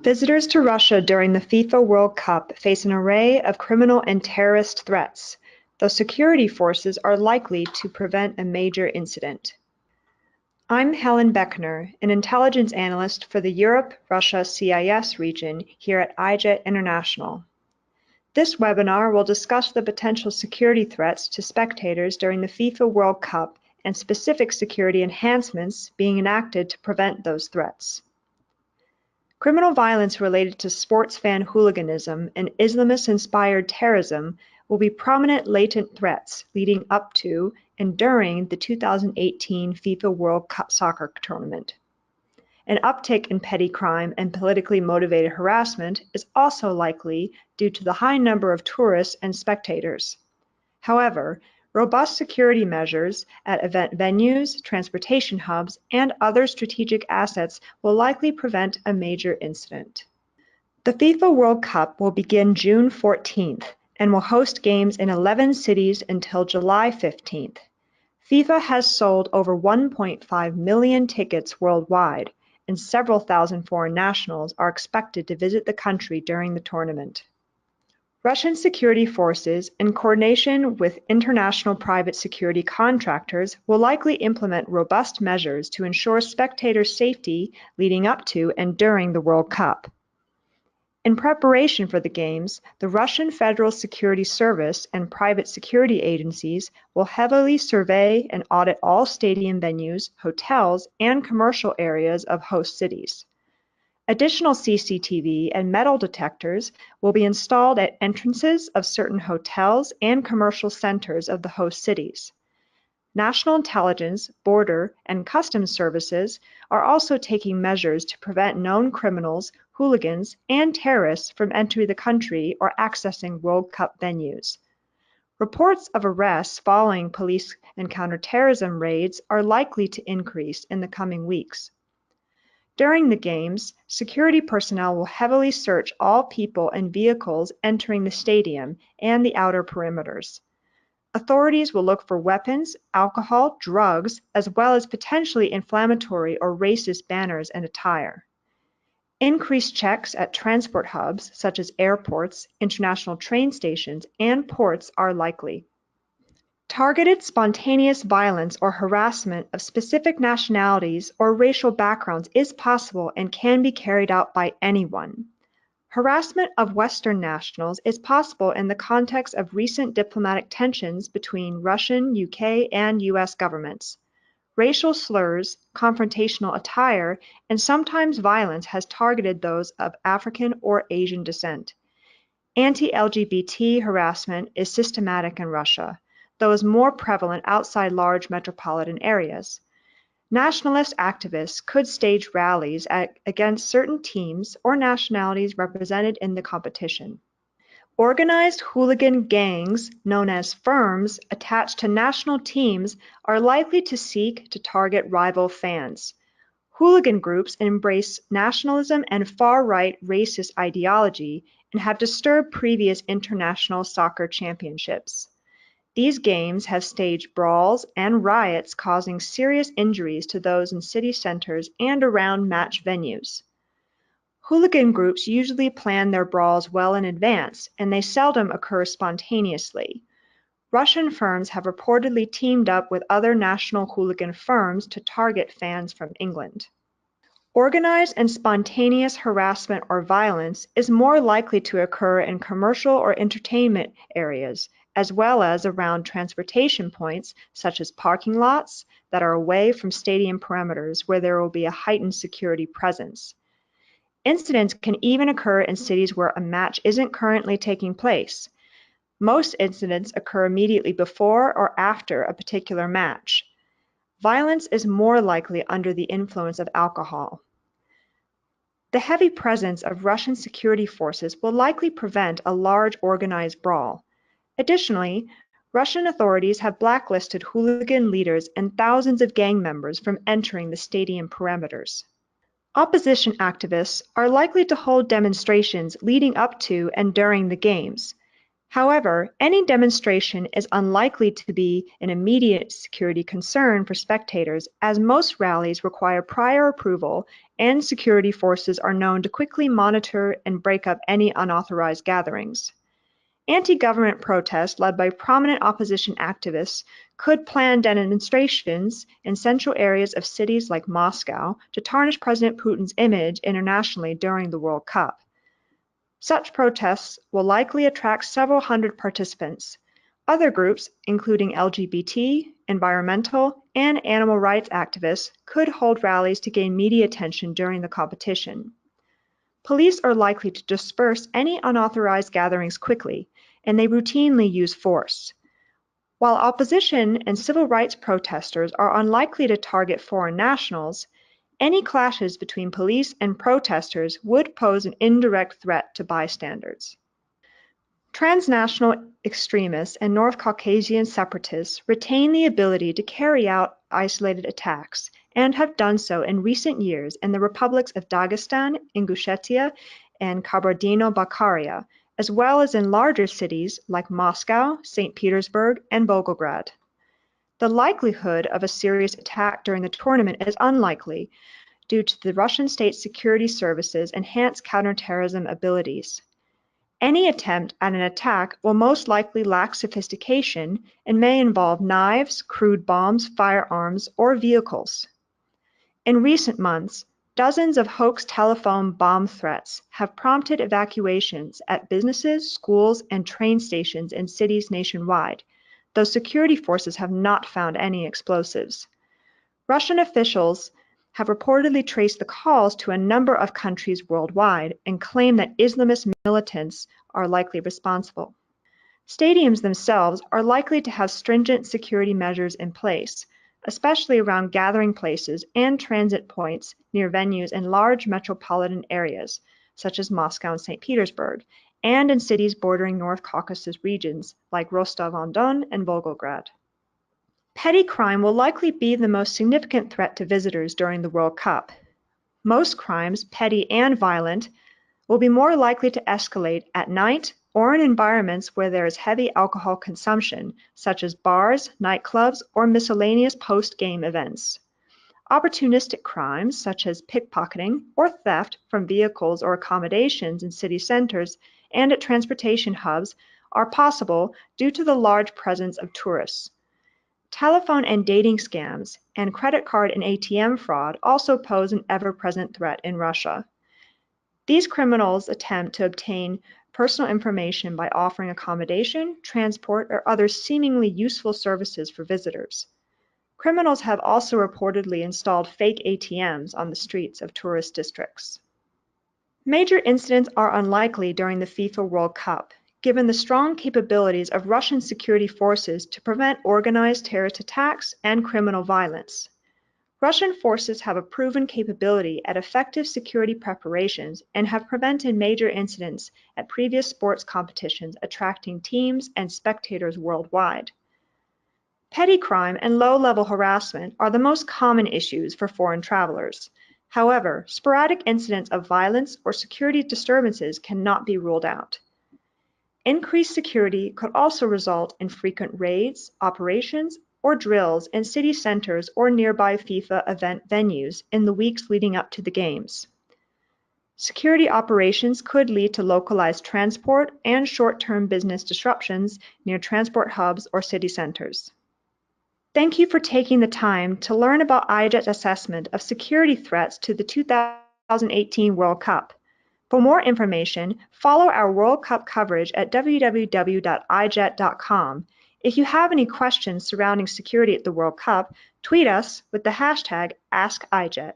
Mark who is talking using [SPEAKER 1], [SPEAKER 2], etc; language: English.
[SPEAKER 1] Visitors to Russia during the FIFA World Cup face an array of criminal and terrorist threats, though security forces are likely to prevent a major incident. I'm Helen Beckner, an intelligence analyst for the Europe-Russia CIS region here at IJET International. This webinar will discuss the potential security threats to spectators during the FIFA World Cup and specific security enhancements being enacted to prevent those threats. Criminal violence related to sports fan hooliganism and Islamist-inspired terrorism will be prominent latent threats leading up to and during the 2018 FIFA World Cup soccer tournament. An uptick in petty crime and politically motivated harassment is also likely due to the high number of tourists and spectators. However, robust security measures at event venues, transportation hubs, and other strategic assets will likely prevent a major incident. The FIFA World Cup will begin June 14th and will host games in 11 cities until July 15th. FIFA has sold over 1.5 million tickets worldwide, and several thousand foreign nationals are expected to visit the country during the tournament. Russian security forces, in coordination with international private security contractors, will likely implement robust measures to ensure spectator safety leading up to and during the World Cup. In preparation for the Games, the Russian Federal Security Service and private security agencies will heavily survey and audit all stadium venues, hotels, and commercial areas of host cities. Additional CCTV and metal detectors will be installed at entrances of certain hotels and commercial centers of the host cities. National intelligence, border, and customs services are also taking measures to prevent known criminals, hooligans, and terrorists from entering the country or accessing World Cup venues. Reports of arrests following police and counterterrorism raids are likely to increase in the coming weeks. During the Games, security personnel will heavily search all people and vehicles entering the stadium and the outer perimeters. Authorities will look for weapons, alcohol, drugs, as well as potentially inflammatory or racist banners and attire. Increased checks at transport hubs, such as airports, international train stations, and ports are likely. Targeted spontaneous violence or harassment of specific nationalities or racial backgrounds is possible and can be carried out by anyone. Harassment of Western nationals is possible in the context of recent diplomatic tensions between Russian, UK, and US governments. Racial slurs, confrontational attire, and sometimes violence has targeted those of African or Asian descent. Anti-LGBT harassment is systematic in Russia, though is more prevalent outside large metropolitan areas. Nationalist activists could stage rallies against certain teams or nationalities represented in the competition. Organized hooligan gangs, known as firms, attached to national teams are likely to seek to target rival fans. Hooligan groups embrace nationalism and far-right racist ideology and have disturbed previous international soccer championships. These games have staged brawls and riots causing serious injuries to those in city centers and around match venues. Hooligan groups usually plan their brawls well in advance, and they seldom occur spontaneously. Russian firms have reportedly teamed up with other national hooligan firms to target fans from England. Organized and spontaneous harassment or violence is more likely to occur in commercial or entertainment areas, as well as around transportation points such as parking lots that are away from stadium perimeters where there will be a heightened security presence. Incidents can even occur in cities where a match isn't currently taking place. Most incidents occur immediately before or after a particular match. Violence is more likely under the influence of alcohol. The heavy presence of Russian security forces will likely prevent a large organized brawl. Additionally, Russian authorities have blacklisted hooligan leaders and thousands of gang members from entering the stadium perimeters. Opposition activists are likely to hold demonstrations leading up to and during the Games. However, any demonstration is unlikely to be an immediate security concern for spectators, as most rallies require prior approval and security forces are known to quickly monitor and break up any unauthorized gatherings. Anti-government protests led by prominent opposition activists could plan demonstrations in central areas of cities like Moscow to tarnish President Putin's image internationally during the World Cup. Such protests will likely attract several hundred participants. Other groups, including LGBT, environmental, and animal rights activists, could hold rallies to gain media attention during the competition. Police are likely to disperse any unauthorized gatherings quickly, and they routinely use force. While opposition and civil rights protesters are unlikely to target foreign nationals, any clashes between police and protesters would pose an indirect threat to bystanders. Transnational extremists and North Caucasian separatists retain the ability to carry out isolated attacks and have done so in recent years in the republics of Dagestan, Ingushetia, and Kabardino-Balkaria, as well as in larger cities like Moscow, St. Petersburg, and Volgograd. The likelihood of a serious attack during the tournament is unlikely due to the Russian state security services' enhanced counterterrorism abilities. Any attempt at an attack will most likely lack sophistication and may involve knives, crude bombs, firearms, or vehicles. In recent months, dozens of hoax telephone bomb threats have prompted evacuations at businesses, schools, and train stations in cities nationwide, though security forces have not found any explosives. Russian officials have reportedly traced the calls to a number of countries worldwide and claim that Islamist militants are likely responsible. Stadiums themselves are likely to have stringent security measures in place, especially around gathering places and transit points near venues in large metropolitan areas, such as Moscow and St. Petersburg, and in cities bordering North Caucasus regions like Rostov-on-Don and Volgograd. Petty crime will likely be the most significant threat to visitors during the World Cup. Most crimes, petty and violent, will be more likely to escalate at night or in environments where there is heavy alcohol consumption, such as bars, nightclubs, or miscellaneous post-game events. Opportunistic crimes, such as pickpocketing or theft from vehicles or accommodations in city centers and at transportation hubs, are possible due to the large presence of tourists. Telephone and dating scams and credit card and ATM fraud also pose an ever-present threat in Russia. These criminals attempt to obtain personal information by offering accommodation, transport, or other seemingly useful services for visitors. Criminals have also reportedly installed fake ATMs on the streets of tourist districts. Major incidents are unlikely during the FIFA World Cup, given the strong capabilities of Russian security forces to prevent organized terrorist attacks and criminal violence. Russian forces have a proven capability at effective security preparations and have prevented major incidents at previous sports competitions attracting teams and spectators worldwide. Petty crime and low-level harassment are the most common issues for foreign travelers. However, sporadic incidents of violence or security disturbances cannot be ruled out. Increased security could also result in frequent raids, operations, or drills in city centers or nearby FIFA event venues in the weeks leading up to the games. Security operations could lead to localized transport and short-term business disruptions near transport hubs or city centers. Thank you for taking the time to learn about IJET's assessment of security threats to the 2018 World Cup. For more information, follow our World Cup coverage at www.ijet.com. If you have any questions surrounding security at the World Cup, tweet us with the hashtag AskIJet.